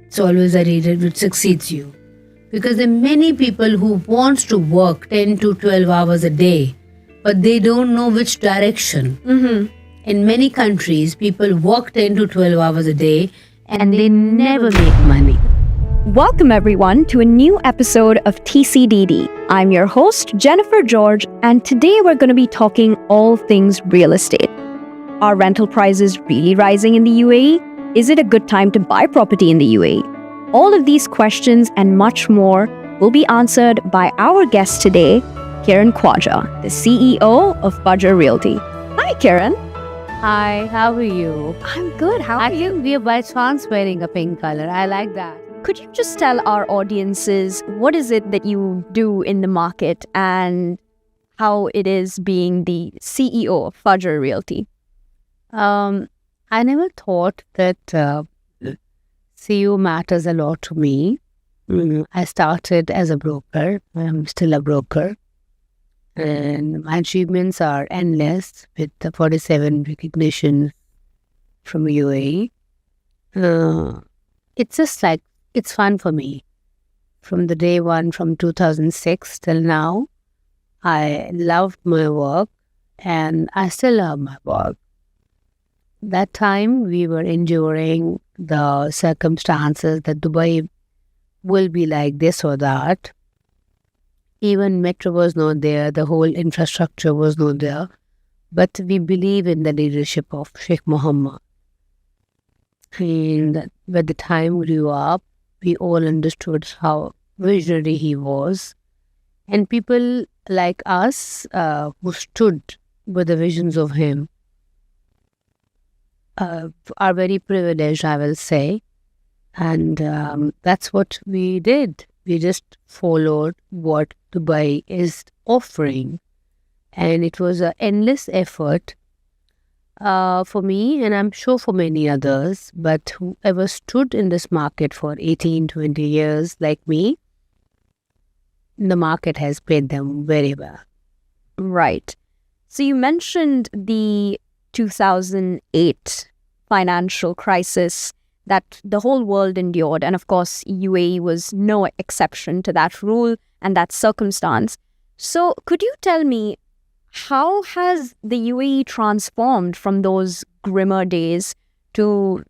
it's always a reader which succeeds you. Because there are many people who wants to work 10 to 12 hours a day, but they don't know which direction. In many countries, people work 10 to 12 hours a day and they never make money. Welcome everyone to a new episode of TCDD. I'm your host, Jennifer George, and today we're going to be talking all things real estate. Are rental prices really rising in the UAE? Is it a good time to buy property in the UAE? All of these questions and much more will be answered by our guest today, Kiran Khawaja, the CEO of Fajar Realty. Hi, Kiran. Hi, how are you? I'm good. How are you? I think we are by chance wearing a pink color. I like that. Could you just tell our audiences what is it that you do in the market and how it is being the CEO of Fajar Realty? I never thought that CEO matters a lot to me. I started as a broker. I'm still a broker. And my achievements are endless with the 47 recognitions from UAE. It's just like, it's fun for me. From the day one, from 2006 till now, I loved my work and I still love my work. That time we were enduring the circumstances that Dubai will be like this or that. Even metro was not there, the whole infrastructure was not there. But we believe in the leadership of Sheikh Mohammed. And by the time we grew up, we all understood how visionary he was. And people like us who stood with the visions of him are very privileged, I will say. And that's what we did. We just followed what Dubai is offering. And it was an endless effort for me, and I'm sure for many others. But whoever stood in this market for 18, 20 years like me, the market has paid them very well. Right. So you mentioned the 2008 financial crisis that the whole world endured. And of course, UAE was no exception to that rule and that circumstance. So could you tell me, how has the UAE transformed from those grimmer days to,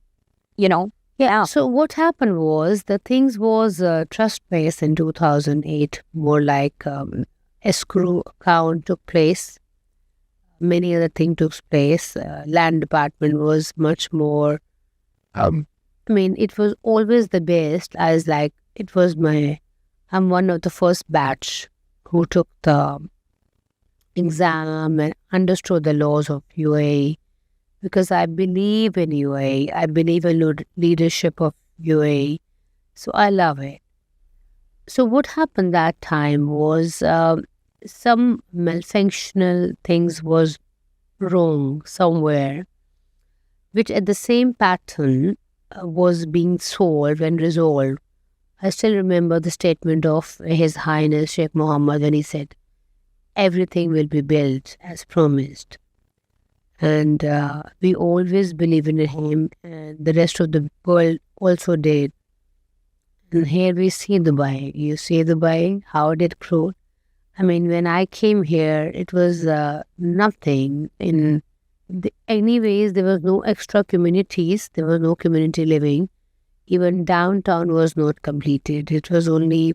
Yeah, so what happened was, the things was trust-based in 2008, more like escrow account took place. Many other things took place. Land department was much more, it was always the best. I'm one of the first batch who took the exam and understood the laws of UAE, because I believe in UAE. I believe in leadership of UAE. So I love it. So what happened that time was, some malfunctional things was wrong somewhere, which at the same pattern was being solved and resolved. I still remember the statement of His Highness Sheikh Mohammed when he said, everything will be built as promised. And we always believe in him, and the rest of the world also did. And here we see Dubai. You see Dubai, how it did grow. When I came here, it was nothing. Anyways, there was no extra communities. There was no community living. Even downtown was not completed. It was only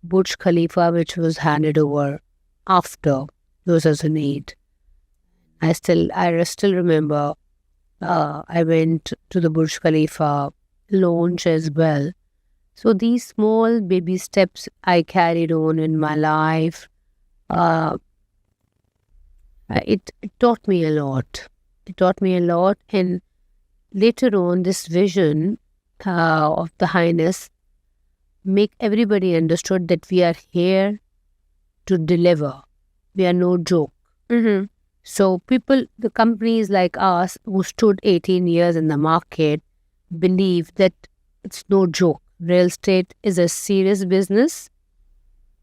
Burj Khalifa, which was handed over after 2008. I still remember I went to the Burj Khalifa launch as well. So these small baby steps I carried on in my life. It taught me a lot. It taught me a lot. And later on, this vision of the Highness make everybody understood that we are here to deliver. We are no joke. So the companies like us who stood 18 years in the market, believe that it's no joke. Real estate is a serious business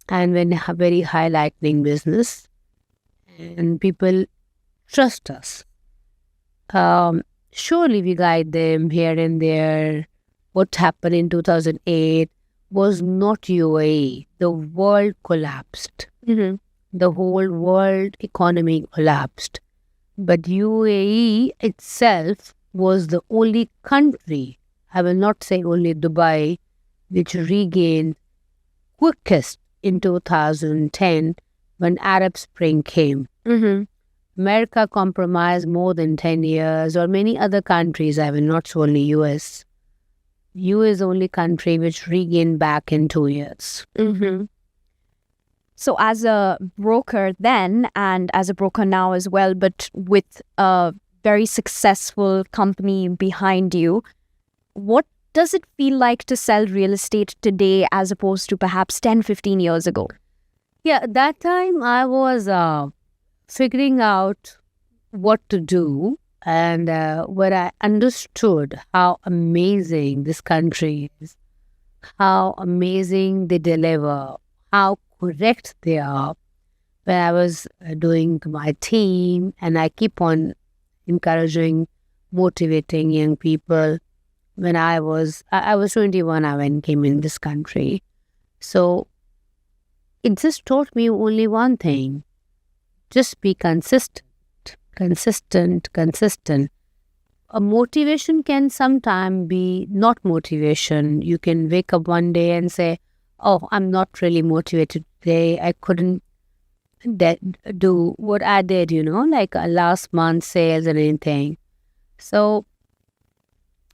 and a very high lightning business. And people trust us. Surely we guide them here and there what happened in 2008 was not UAE. The world collapsed. Mm-hmm. The whole world economy collapsed. But UAE itself was the only country, I will not say only Dubai, which regained quickest in 2010 when Arab Spring came. Mm-hmm. America compromised more than 10 years, or many other countries, I will not say only US. US is the only country which regained back in 2 years. Mm-hmm. So as a broker then, and as a broker now as well, but with a very successful company behind you, what does it feel like to sell real estate today as opposed to perhaps 10, 15 years ago? Yeah, at that time I was figuring out what to do, and when I understood how amazing this country is, how amazing they deliver, how correct they are, when I was doing my team, and I keep on encouraging, motivating young people. When I was 21, I came in this country. So it just taught me only one thing: just be consistent. A motivation can sometimes be not motivation. You can wake up one day and say, oh, I'm not really motivated today. I couldn't do what I did, like last month's sales and anything. So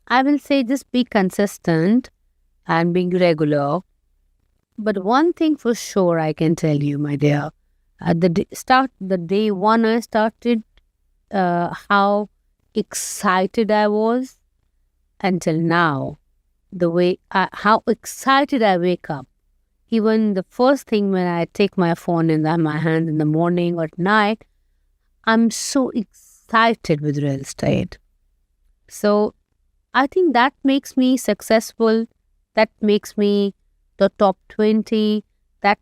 I will say just be consistent and being regular. But one thing for sure I can tell you, my dear, at the day one I started, how excited I was until now, how excited I wake up. Even the first thing when I take my phone in my hand in the morning or at night, I'm so excited with real estate. So I think that makes me successful. That makes me the top 20. That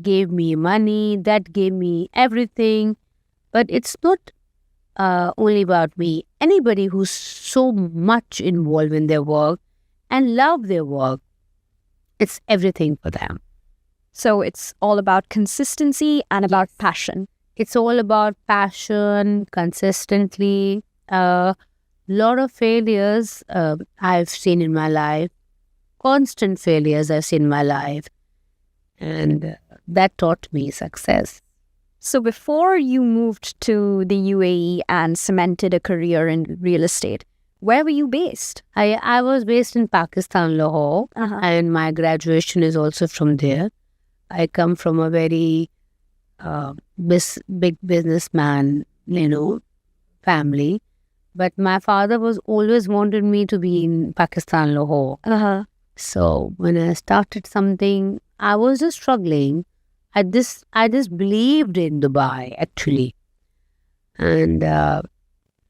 gave me money. That gave me everything. But it's not only about me. Anybody who's so much involved in their work and love their work, it's everything for them. So it's all about consistency and about passion. It's all about passion, consistently. Lot of failures I've seen in my life. Constant failures I've seen in my life. And that taught me success. So before you moved to the UAE and cemented a career in real estate, where were you based? I was based in Pakistan, Lahore, and my graduation is also from there. I come from a very big businessman, family. But my father was always wanted me to be in Pakistan, Lahore. So when I started something, I was just struggling. I just believed in Dubai, actually. And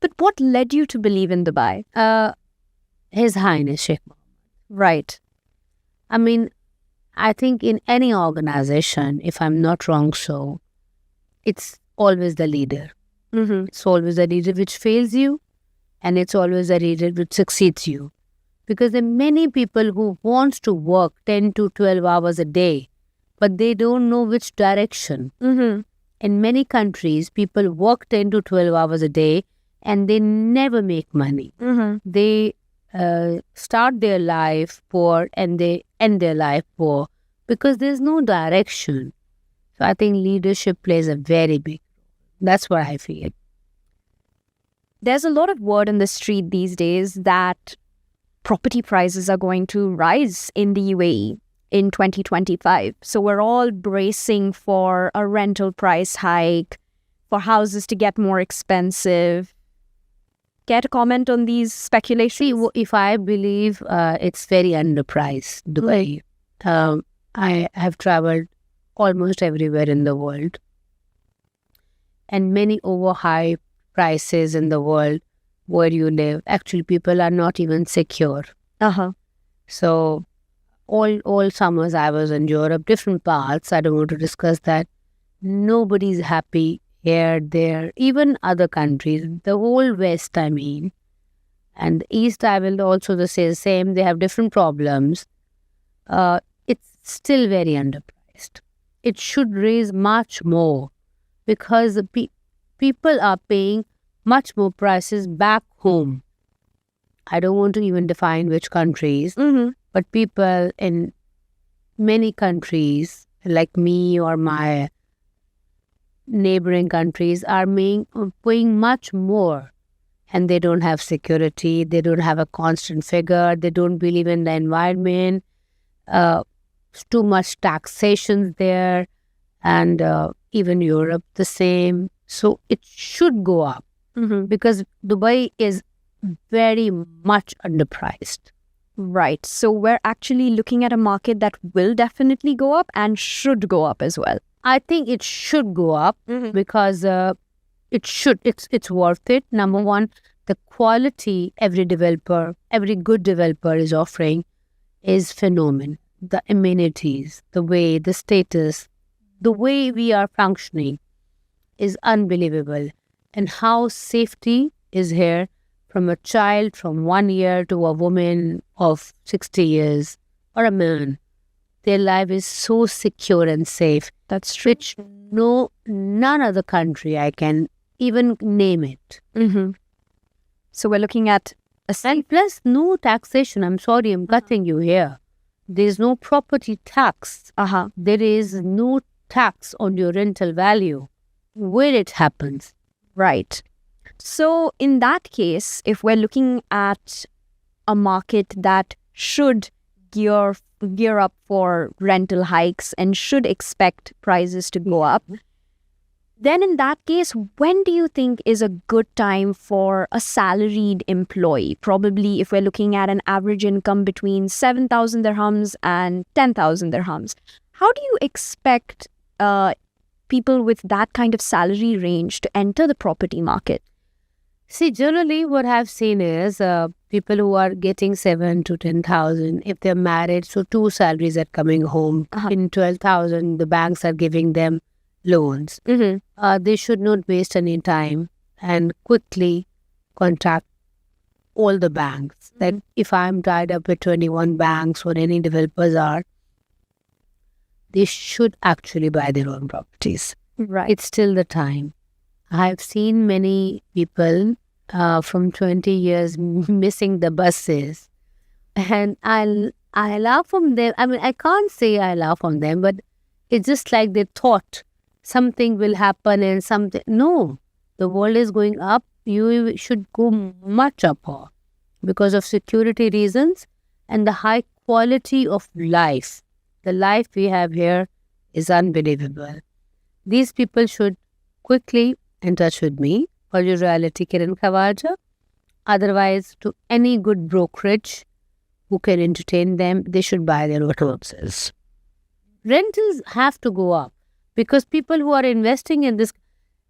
but what led you to believe in Dubai? His Highness Sheikh Mohammed. Right. I mean, I think in any organization, if I'm not wrong, so it's always the leader. Mm-hmm. It's always the leader which fails you, and it's always the leader which succeeds you. Because there are many people who wants to work 10 to 12 hours a day, but they don't know which direction. Mm-hmm. In many countries, people work 10 to 12 hours a day and they never make money. Mm-hmm. They start their life poor and they end their life poor because there's no direction. So I think leadership plays a very big role. That's what I feel. There's a lot of word on the street these days that property prices are going to rise in the UAE in 2025. So we're all bracing for a rental price hike, for houses to get more expensive. Care to comment on these speculations? See, if I believe it's very underpriced, Dubai. I have traveled almost everywhere in the world. And many overhyped prices in the world where you live. Actually, people are not even secure. So all summers I was in Europe, different parts. I don't want to discuss that. Nobody's happy here, there, even other countries, the whole West, I mean. And the East, I will also say the same. They have different problems. It's still very underpriced. It should raise much more because the people are paying much more prices back home. I don't want to even define which countries, but people in many countries like me or my neighboring countries are paying much more, and they don't have security, they don't have a constant figure, they don't believe in the environment, too much taxation there, and even Europe the same. So it should go up because Dubai is very much underpriced. Right. So we're actually looking at a market that will definitely go up and should go up as well. I think it should go up because it should. It's worth it. Number one, the quality every good developer is offering is phenomenal. The amenities, the way, the status, the way we are functioning is unbelievable. And how safety is here from a child from 1 year to a woman of 60 years or a man. Their life is so secure and safe. That's true. Which none other country I can even name it. So we're looking at And plus no taxation. I'm sorry, I'm cutting you here. There's no property tax. There is no tax on your rental value where it happens. Right. So in that case, if we're looking at a market that should gear up for rental hikes and should expect prices to go up, then in that case, when do you think is a good time for a salaried employee? Probably if we're looking at an average income between 7,000 dirhams and 10,000 dirhams. How do you expect people with that kind of salary range to enter the property market? See, generally what I've seen is people who are getting 7 to 10,000, if they're married, so 2 salaries are coming home. In 12,000, the banks are giving them loans. They should not waste any time and quickly contact all the banks. That if I'm tied up with 21 banks or any developers are, they should actually buy their own properties. Right. It's still the time. I've seen many people from 20 years missing the buses, and I laugh on them. I mean, I can't say I laugh on them, but it's just like they thought something will happen and something. No, the world is going up. You should go much up because of security reasons and the high quality of life. The life we have here is unbelievable. These people should quickly in touch with me or your Realty Kiran Khawaja. Otherwise, to any good brokerage who can entertain them, they should buy their own houses. Rentals have to go up because people who are investing in this,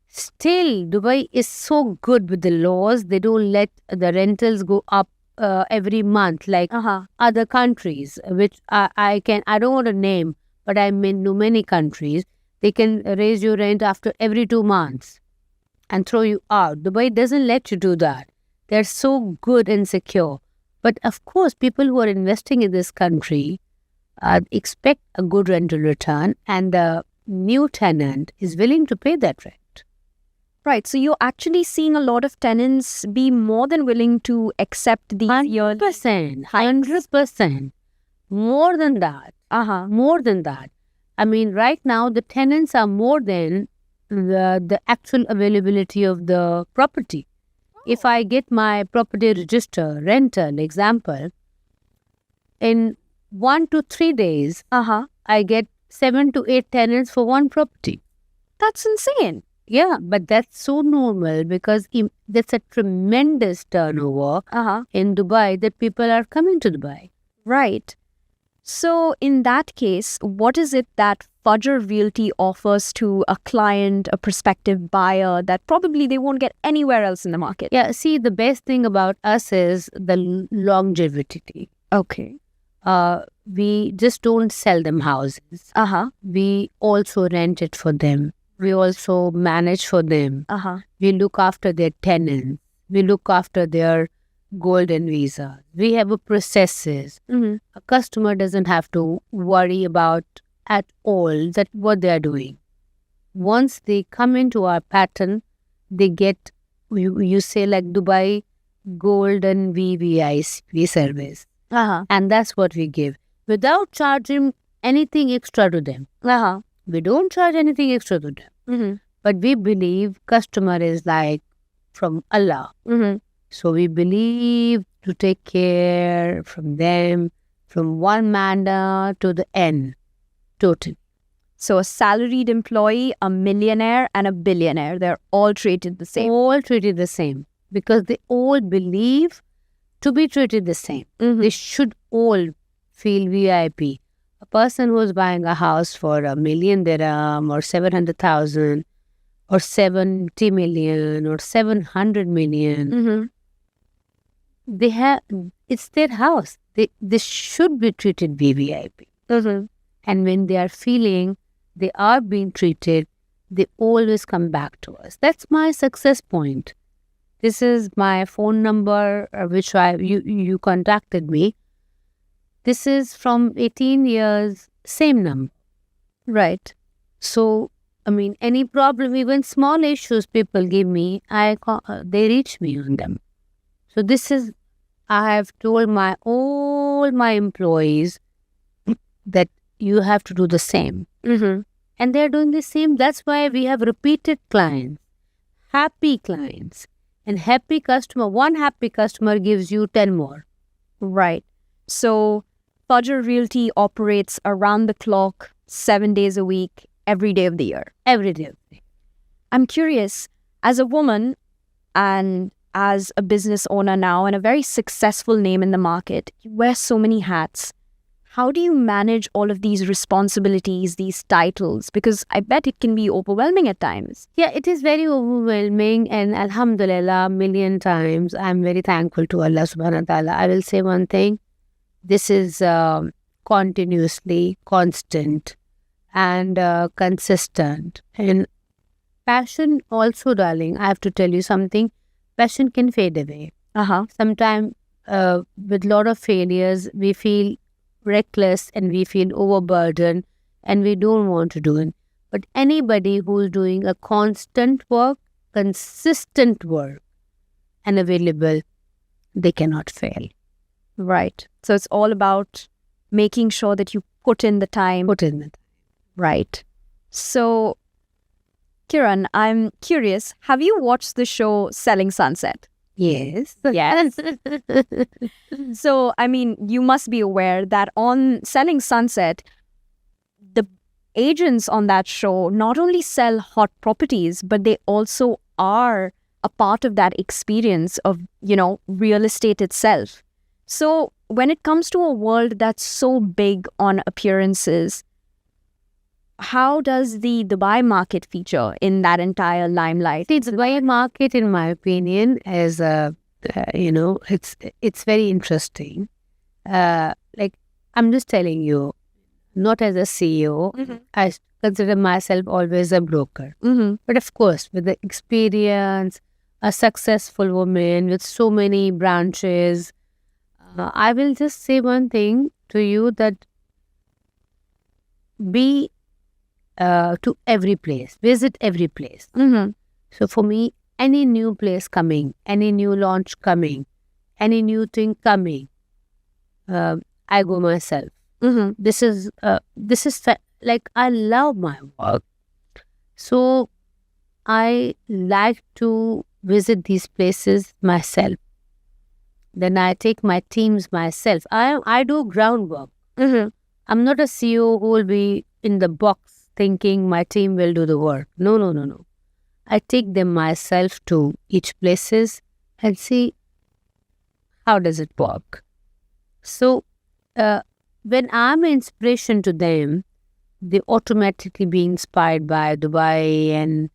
still Dubai is so good with the laws. They don't let the rentals go up every month like other countries, which I don't want to name, but I mean many countries. They can raise your rent after every 2 months and throw you out. Dubai doesn't let you do that. They're so good and secure. But of course, people who are investing in this country expect a good rental return, and the new tenant is willing to pay that rent. Right. So you're actually seeing a lot of tenants be more than willing to accept these 100%. More than that. More than that. I mean, right now, the tenants are more than the actual availability of the property. If I get my property register, rental, example, in 1 to 3 days, I get 7 to 8 tenants for one property. That's insane. Yeah, but that's so normal because that's a tremendous turnover in Dubai that people are coming to Dubai. Right. So in that case, what is it that Fajar Realty offers to a client, a prospective buyer that probably they won't get anywhere else in the market? Yeah, see, the best thing about us is the longevity. Okay. We just don't sell them houses. We also rent it for them. We also manage for them. We look after their tenants. We look after their golden visa. We have a processes. A customer doesn't have to worry about at all that what they are doing. Once they come into our pattern, they get, you say like Dubai golden VVIP service. And that's what we give without charging anything extra to them. We don't charge anything extra to them. But we believe customer is like from Allah. So we believe to take care from them from one manner to the end. Totally. So a salaried employee, a millionaire, and a billionaire, they're all treated the same. All treated the same because they all believe to be treated the same. They should all feel VIP. A person who's buying a house for $1 million dirham or 700,000 or 70 million or 700 million, they have, it's their house. They should be treated VVIP. And when they are feeling they are being treated, they always come back to us. That's my success point. This is my phone number, which you contacted me. This is from 18 years, same number. Right. So, I mean, any problem, even small issues people give me, they reach me on them. So this is, I have told all my employees that you have to do the same. And they're doing the same. That's why we have repeated clients, happy clients. And happy customer, one happy customer gives you 10 more. Right. So Fajar Realty operates around the clock, 7 days a week, every day of the year. Every day of the year. I'm curious, as a woman and as a business owner now and a very successful name in the market, you wear so many hats. How do you manage all of these responsibilities, these titles? Because I bet it can be overwhelming at times. Yeah, it is very overwhelming. And alhamdulillah, million times, I'm very thankful to Allah subhanahu wa ta'ala. I will say one thing. This is continuously constant and consistent. And passion also, darling, I have to tell you something. Passion can fade away. Sometimes with a lot of failures, we feel reckless and we feel overburdened and we don't want to do it. But anybody who's doing a constant work, consistent work and available, they cannot fail. Right. So it's all about making sure that you put in the time. Right. So, Kiran, I'm curious, have you watched the show Selling Sunset? Yes. Yes. So, I mean, you must be aware that on Selling Sunset, the agents on that show not only sell hot properties, but they also are a part of that experience of, real estate itself. So, when it comes to a world that's so big on appearances, how does the Dubai market feature in that entire limelight? The Dubai market, in my opinion, is it's very interesting. Like I'm just telling you, not as a CEO, I consider myself always a broker. But of course, with the experience, a successful woman with so many branches, I will just say one thing to you, that be to every place, visit every place. So for me, any new place coming, any new launch coming, any new thing coming, I go myself. This is like I love my work. So I like to visit these places myself. Then I take my teams myself. I do groundwork. I'm not a CEO who will be in the box thinking my team will do the work. No. I take them myself to each places and see how does it work. So when I'm an inspiration to them, they automatically be inspired by Dubai, and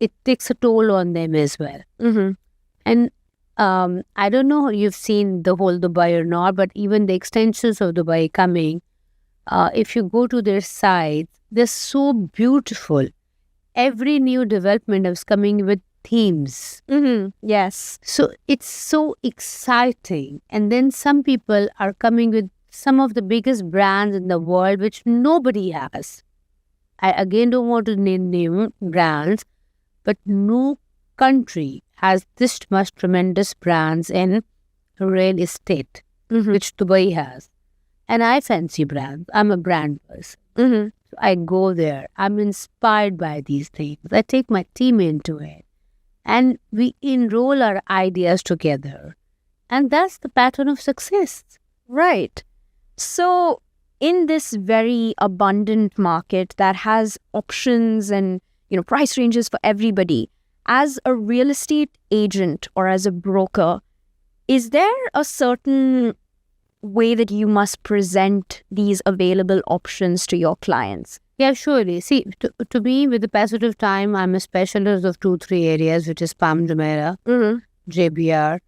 it takes a toll on them as well. And I don't know if you've seen the whole Dubai or not, but even the extensions of Dubai coming, if you go to their sites, they're so beautiful. Every new development is coming with themes. Yes. So it's so exciting. And then some people are coming with some of the biggest brands in the world, which nobody has. I again don't want to name brands, but no country has this much tremendous brands in real estate, which Dubai has. And I fancy brands. I'm a brand person. So I go there. I'm inspired by these things. I take my team into it. And we enroll our ideas together. And that's the pattern of success. Right. So in this very abundant market that has options and price ranges for everybody, as a real estate agent or as a broker, is there a certain way that you must present these available options to your clients? Yeah, surely. See, to me, with the passage of time, I'm a specialist of 2-3 areas, which is Palm Jumeirah, JBR,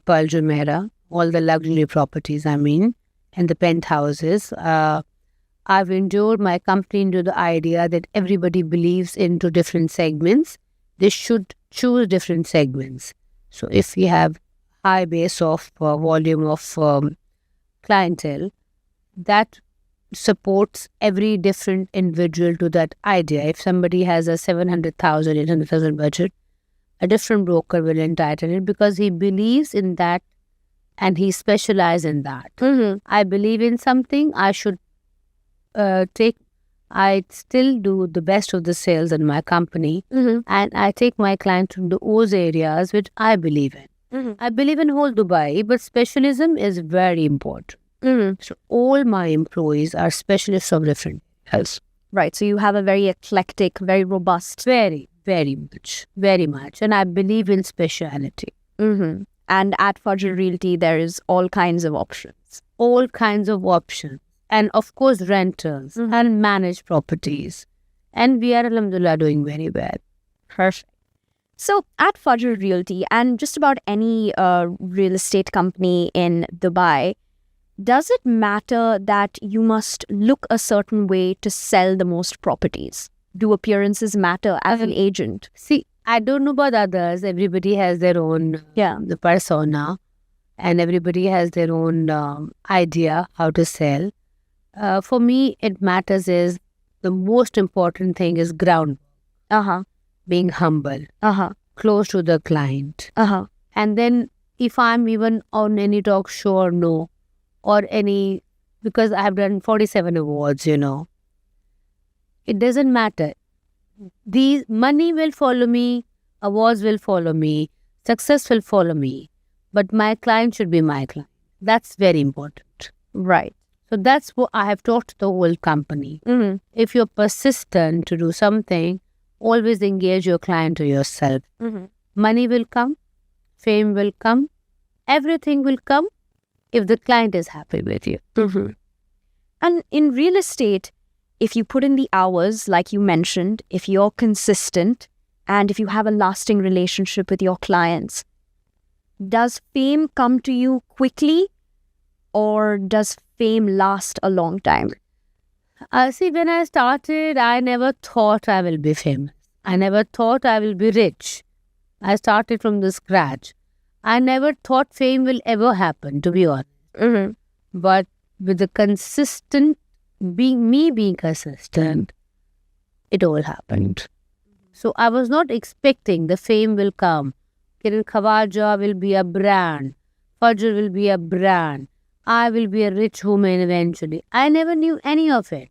Pearl Jumeirah, all the luxury properties, and the penthouses. I've endured my company into the idea that everybody believes into different segments. They should choose different segments. So if we have high base of volume of clientele, that supports every different individual to that idea. If somebody has a 700,000, 800,000 budget, a different broker will entitle it because he believes in that and he specializes in that. I believe in something, I should I still do the best of the sales in my company, and I take my clients to those areas which I believe in. I believe in whole Dubai, but specialism is very important. So all my employees are specialists of different areas. Right. So you have a very eclectic, very robust. Very much. And I believe in speciality. And at Fajar Realty, there is all kinds of options. All kinds of options. And of course, rentals and managed properties. And we are, alhamdulillah, doing very well. Perfect. So at Fajar Realty and just about any real estate company in Dubai, does it matter that you must look a certain way to sell the most properties? Do appearances matter as an agent? See, I don't know about others. Everybody has their own the persona, and everybody has their own idea how to sell. For me, it matters is the most important thing is ground. Being humble, close to the client. And then if I'm even on any talk show or no, or any, because I have done 47 awards, it doesn't matter. The money will follow me, awards will follow me, success will follow me, but my client should be my client. That's very important. Right. So that's what I have taught the whole company. If you're persistent to do something, always engage your client to yourself. Money will come, fame will come, everything will come if the client is happy with you. And in real estate, if you put in the hours, like you mentioned, if you're consistent, and if you have a lasting relationship with your clients, does fame come to you quickly, or does fame last a long time? See, when I started, I never thought I will be famous. I never thought I will be rich. I started from the scratch. I never thought fame will ever happen, to be honest. But with the being consistent, it all happened. So I was not expecting the fame will come. Kiran Khawaja will be a brand. Fajar will be a brand. I will be a rich woman eventually. I never knew any of it.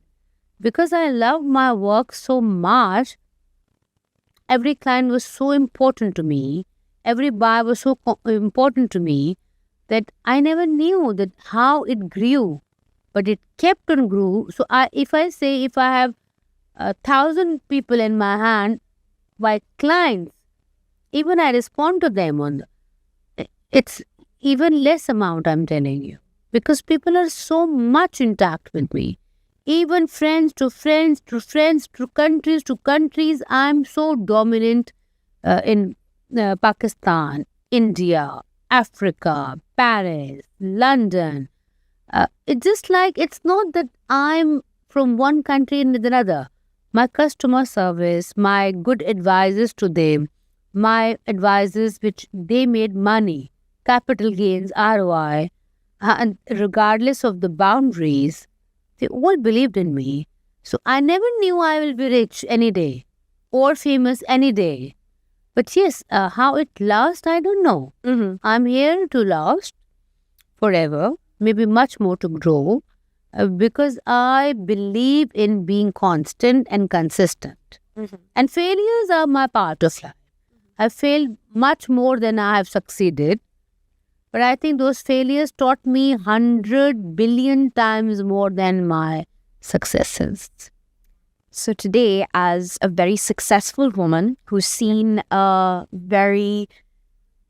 Because I love my work so much, every client was so important to me. Every buyer was so important to me that I never knew that how it grew. But it kept on grew. So if I have 1,000 people in my hand, by clients, even I respond to them it's even less amount, I'm telling you. Because people are so much intact with me. Even friends to friends to friends to countries, I'm so dominant in Pakistan, India, Africa, Paris, London. It's just like, it's not that I'm from one country and another. My customer service, my good advices to them, my advisors, which they made money, capital gains, ROI, and regardless of the boundaries, they all believed in me. So I never knew I will be rich any day or famous any day. But yes, how it lasts, I don't know. I'm here to last forever, maybe much more to grow, because I believe in being constant and consistent. And failures are my part of life. I've failed much more than I have succeeded. But I think those failures taught me 100 billion times more than my successes. So today, as a very successful woman who's seen a very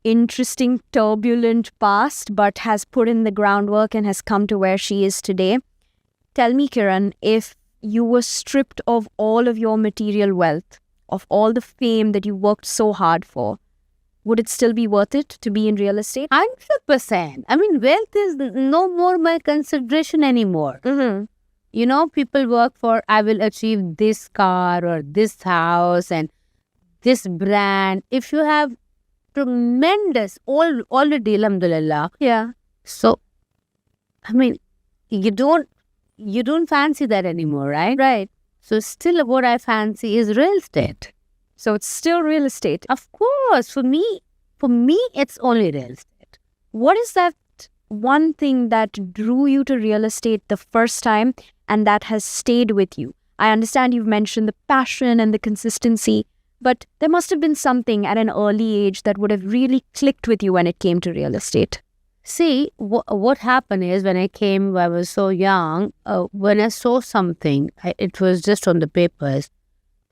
interesting, turbulent past, but has put in the groundwork and has come to where she is today, tell me, Kiran, if you were stripped of all of your material wealth, of all the fame that you worked so hard for, would it still be worth it to be in real estate? 100%. I mean, wealth is no more my consideration anymore. You know, people work for, I will achieve this car or this house and this brand. If you have tremendous, already, alhamdulillah. Yeah. So, I mean, you don't fancy that anymore, right? Right. So still what I fancy is real estate. So it's still real estate. Of course, for me, it's only real estate. What is that one thing that drew you to real estate the first time and that has stayed with you? I understand you've mentioned the passion and the consistency, but there must have been something at an early age that would have really clicked with you when it came to real estate. See, what happened is when I came, I was so young, when I saw something, it was just on the papers,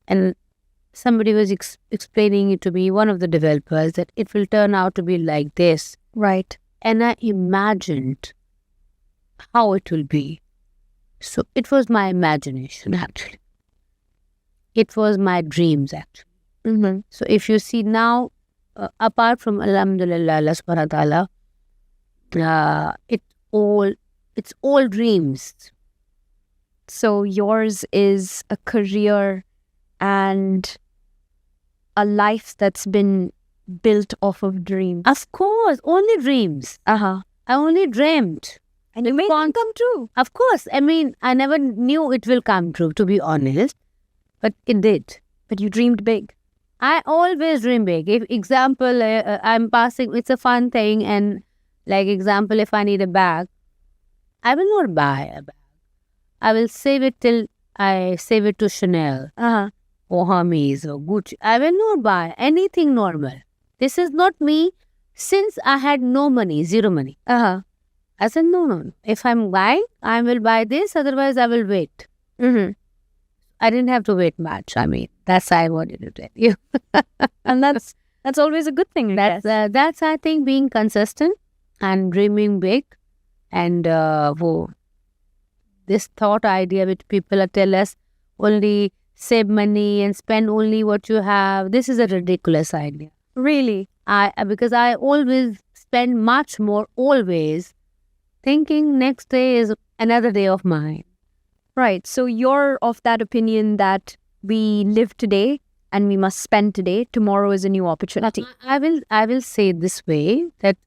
and somebody was explaining it to me, one of the developers, that it will turn out to be like this. Right. And I imagined how it will be. So it was my imagination, actually. It was my dreams, actually. So if you see now, apart from alhamdulillah, Allah subhanahu wa ta'ala, it's all dreams. So yours is a career and a life that's been built off of dreams. Of course, only dreams. I only dreamt. And it may not come true. Of course. I mean, I never knew it will come true, to be honest. But it did. But you dreamed big. I always dream big. If example, I'm passing, it's a fun thing. And like example, if I need a bag, I will not buy a bag. I will save it till I save it to Chanel or Hermes or Gucci. I will not buy anything normal. This is not me since I had no money, zero money. I said, no. If I'm buying, I will buy this. Otherwise, I will wait. I didn't have to wait much. I mean, that's what I wanted to tell you. And that's always a good thing. That's I think being consistent and dreaming big, and this thought idea which people tell us only save money and spend only what you have. This is a ridiculous idea. Really? Because I always spend much more, always thinking next day is another day of mine. Right. So you're of that opinion that we live today and we must spend today. Tomorrow is a new opportunity. I will say this way that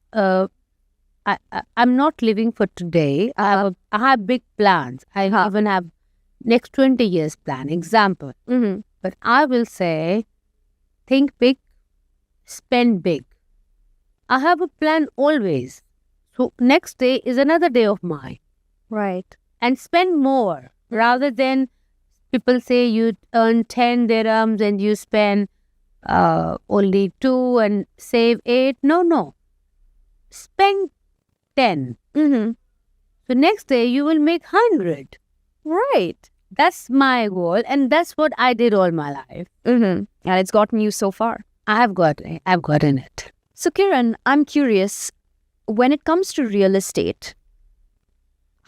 I'm not living for today. I have big plans. I even have next 20 years plan. Example. But I will say, think big, spend big. I have a plan always. So next day is another day of mine. Right. And spend more rather than people say you earn 10 dirhams and you spend only 2 and save 8. No. Spend 10. So next day you will make 100. Right. That's my goal, and that's what I did all my life. And it's gotten you so far. I've gotten it. So Kiran, I'm curious, when it comes to real estate,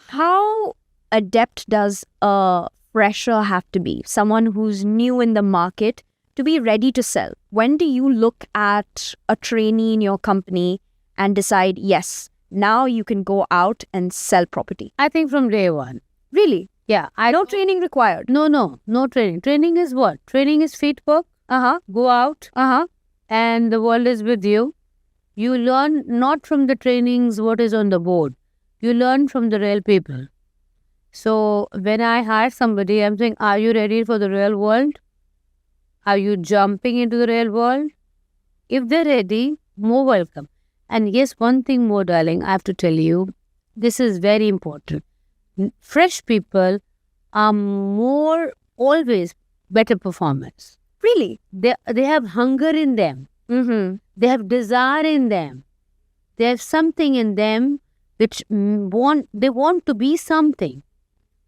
how adept does a fresher have to be? Someone who's new in the market to be ready to sell. When do you look at a trainee in your company and decide, yes, now you can go out and sell property? I think from day one. Really? Yeah. No training required? No training. Training is what? Training is feet work. Go out. and the world is with you. You learn not from the trainings what is on the board. You learn from the real people. So when I hire somebody, I'm saying, are you ready for the real world? Are you jumping into the real world? If they're ready, more welcome. And yes, one thing more, darling, I have to tell you, this is very important. Fresh people are more always better performers. Really? They have hunger in them. Mm-hmm. They have desire in them. They have something in them which they want to be something.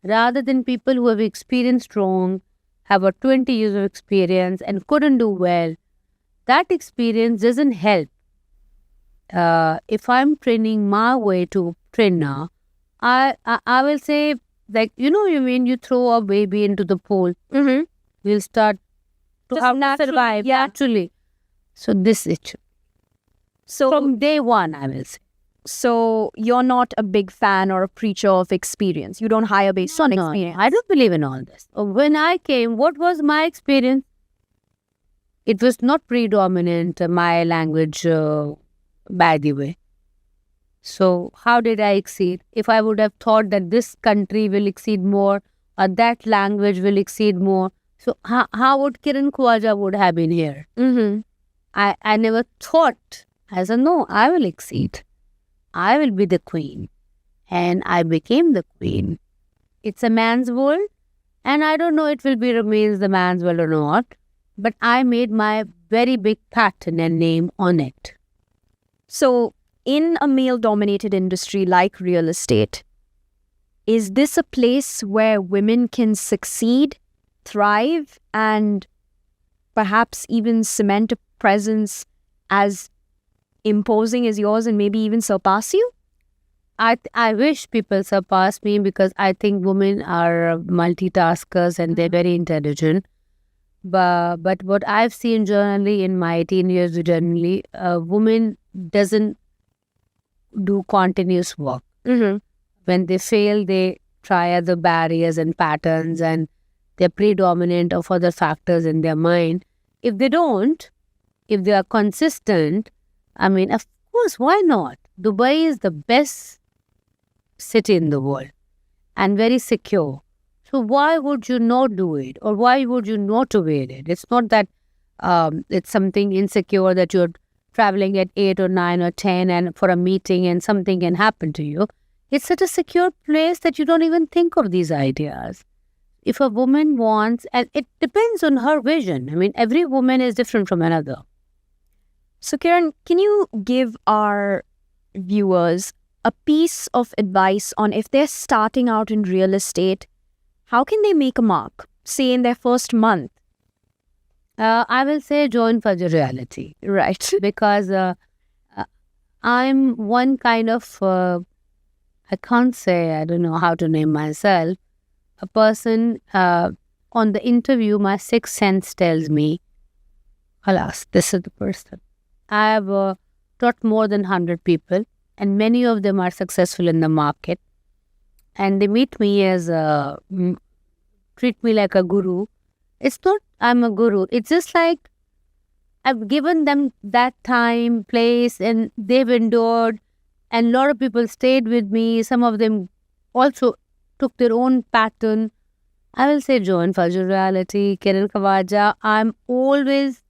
Rather than people who have experienced wrong, have a 20 years of experience and couldn't do well, that experience doesn't help. If I'm training my way to train now, I will say, like, you throw a baby into the pool, we'll start to Just have to natural, survive yeah. naturally. So this is So from day one, I will say. So you're not a big fan or a preacher of experience. You don't hire based on No, experience. I don't believe in all this. When I came, what was my experience? It was not predominant, my language, by the way. So how did I exceed? If I would have thought that this country will exceed more or that language will exceed more, so how would Kiran Khawaja would have been here? Mm-hmm. I never thought, I said, no, I will exceed. I will be the queen. And I became the queen. It's a man's world. And I don't know it will remains the man's world or not. But I made my very big pattern and name on it. So in a male-dominated industry like real estate, is this a place where women can succeed, thrive, and perhaps even cement a presence as imposing as yours and maybe even surpass you? I wish people surpass me because I think women are multitaskers and they're very intelligent. But what I've seen generally in my 18 years generally, a woman doesn't do continuous work. Mm-hmm. When they fail, they try other barriers and patterns and they're predominant of other factors in their mind. If they don't, if they are consistent, I mean, of course, why not? Dubai is the best city in the world and very secure. So why would you not do it? Or why would you not avoid it? It's not that it's something insecure that you're traveling at 8 or 9 or 10 and for a meeting and something can happen to you. It's such a secure place that you don't even think of these ideas. If a woman wants, and it depends on her vision. I mean, every woman is different from another. So Kiran, can you give our viewers a piece of advice on if they're starting out in real estate, how can they make a mark, say in their first month? I will say join Fajar Reality. Right. Because I'm one kind of, I can't say, I don't know how to name myself, a person, on the interview, my sixth sense tells me, alas, this is the person. I have taught more than 100 people and many of them are successful in the market. And they meet me as treat me like a guru. It's not I'm a guru. It's just like I've given them that time, place, and they've endured. And a lot of people stayed with me. Some of them also took their own pattern. I will say join Fajar Reality, Kiran Khawaja. I'm always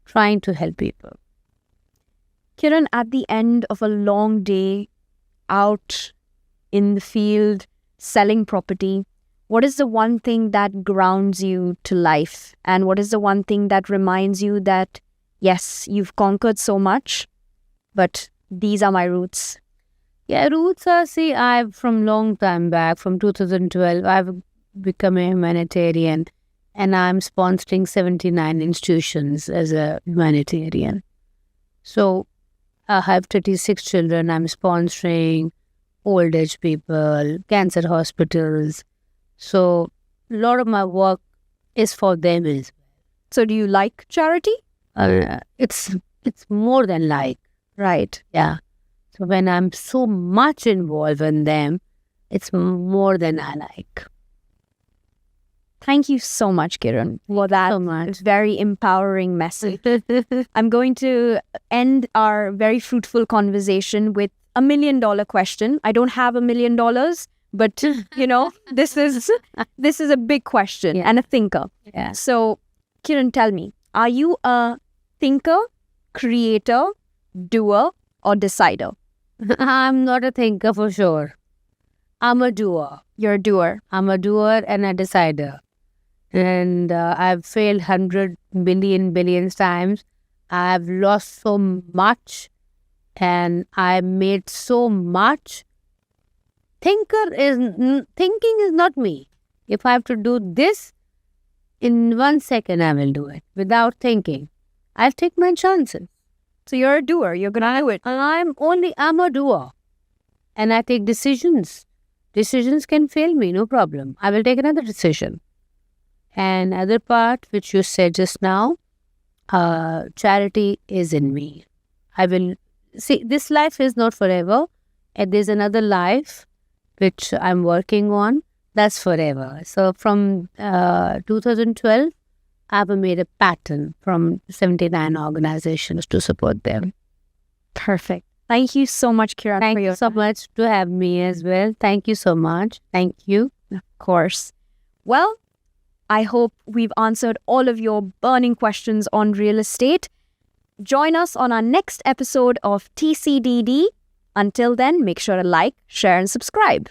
trying to help people. Kiran, at the end of a long day out in the field, selling property, what is the one thing that grounds you to life? And what is the one thing that reminds you that, yes, you've conquered so much, but these are my roots? Yeah, roots are, see, I've from long time back, from 2012, I've become a humanitarian and I'm sponsoring 79 institutions as a humanitarian. So I have 36 children I'm sponsoring, old age people, cancer hospitals. So a lot of my work is for them as well. So do you like charity? It's more than like. Right. Yeah. So when I'm so much involved in them, it's more than I like. Thank you so much, Kiran, for that so much. very empowering message. I'm going to end our very fruitful conversation with $1 million question. I don't have $1 million, but this is a big question and a thinker. Yeah. So, Kiran, tell me, are you a thinker, creator, doer, or decider? I'm not a thinker for sure. I'm a doer. You're a doer. I'm a doer and a decider. And I've failed 100 million billions times. I've lost so much and I made so much. Thinking is not me. If I have to do this, in 1 second I will do it without thinking. I'll take my chances. So you're a doer. You're gonna do it. I'm a doer. And I take decisions. Decisions can fail me, no problem. I will take another decision. And other part, which you said just now, charity is in me. I will see, this life is not forever. And there's another life which I'm working on. That's forever. So from 2012, I've made a pattern from 79 organizations to support them. Perfect. Thank you so much, Kiran. Thank you so much to have me as well. Thank you so much. Thank you. Of course. Well, I hope we've answered all of your burning questions on real estate. Join us on our next episode of TCDD. Until then, make sure to like, share, and subscribe.